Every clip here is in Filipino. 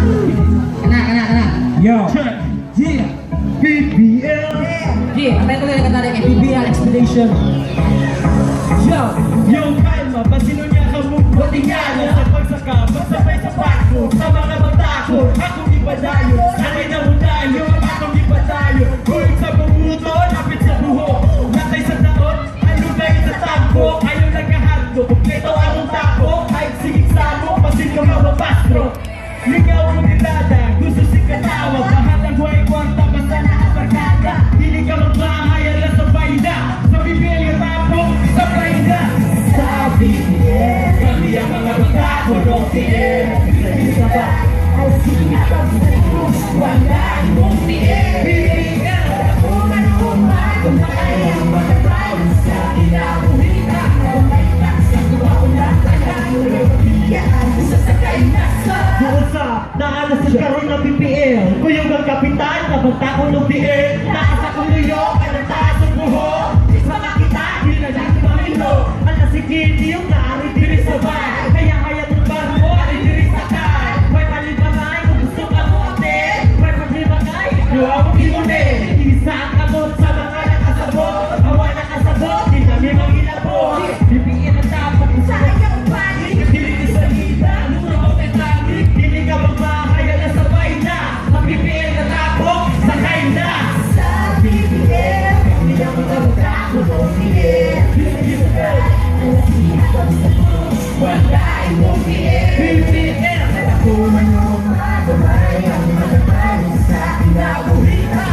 Kana. Yo. Yeah. BBL. Yeah, patay ko lang kanta ng BBL Expedition. Yo. Yung kalma, pasino niya ka mong batingala sa pagsaka, pagsabay sa pako, sa mga magtako, akong ipadayo, sanay na mudayo, akong ipadayo, huwag sa pamuto, lapit sa buho, natay sa taon, ay lugay sa tampo, ayaw nagkahagdo, ito anong tako, ay sigit sa mo, pasin ka mababastro, ligaw mo nilada, gusto si katawa, bahalang huwag kwarta, basta na aparkada, hindi ka magbahay, alas sa bayda, sa bibili ka tapo, sa bayda. Kami ang mga magkako, no tiil. Isa ba? Ay sige ka wala mong tiil. Bibigyan ako man kumay, kumay ang matataw sa kinabuhita. Kumay ka sa tuwa ko na tagalulo. Biyaan ko sa sakay na sa doon sa naalas sa karoon ng BPL. Kuyong ang kapitan, nabagta ko ng tiil. Nakasa ko niyo, ang taas ng buho. Isa makita, hindi na lang pamilo. Ang nasikit yung naari diri sa bahay. Kaya hayat ng barko, ay diri sa kay. May palibangay, kung gusto ka mo ate. May palibangay, ikaw ang imune. Isa ang kamot sa mga nakasabot. Awa nakasabot, di kami mag-ilabot. Bibigyan ang tapos, sayang panik. Dili sa hita, mura o tetanik. Dili ka magbahay, alas sabay na. Mag-BPL na tapos, sakay na. Sa BPL, hindi na magkakako ng BPL. Walay mong BPL. Ako man yung madamay ang madamay sa kinabuhita.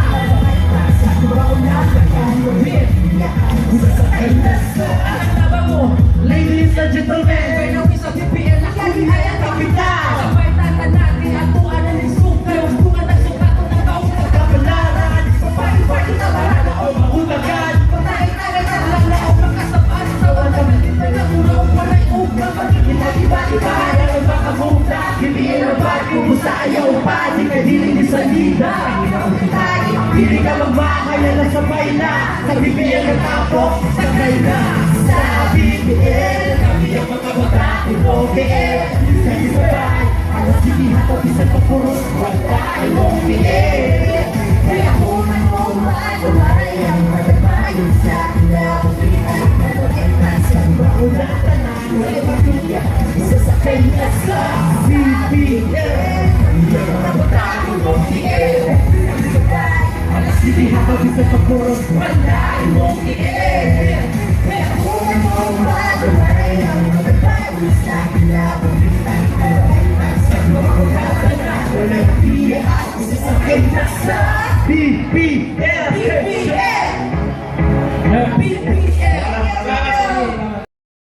Sa tuwa ko na kakaluhin. Sasakay na sa taba mo. Ladies and gentlemen, kayo isa BPL na kalihay ang kapital. Sabay tatan natin at kung ano ng suka. Kung ang nagsukato ng baong kapalaran. Papay-party na barada o mautagan. Patay-tagan na lang na o makasapan. Sa wala malita na muna o walay uga. Iba-iba ang makamuta. Hindi na ba kumusta ayaw pa. Di ka dilig ni salida. Hindi ka magmakaya na sabay na. Sa BPL na tapos, sakay na. Sa BPL, kami ang mga bata. BPL, sa isabay. Alas sige hatag isa ka puro. Walay mong BPL. Kaya ako man mo matumay. Ang matamayon sa kinabuhita. Sa maulatan na wala magtuya. Isasakay na sa BPL. Kami ang mga bata. BPL, alas sige hatag isa ka puro. Walay mong BPL. Kaya ako man mo matumay. Ang matamayon sa kinabuhita. Sa maulatan na wala magtuya. Isasakay na sa BPL. BPL.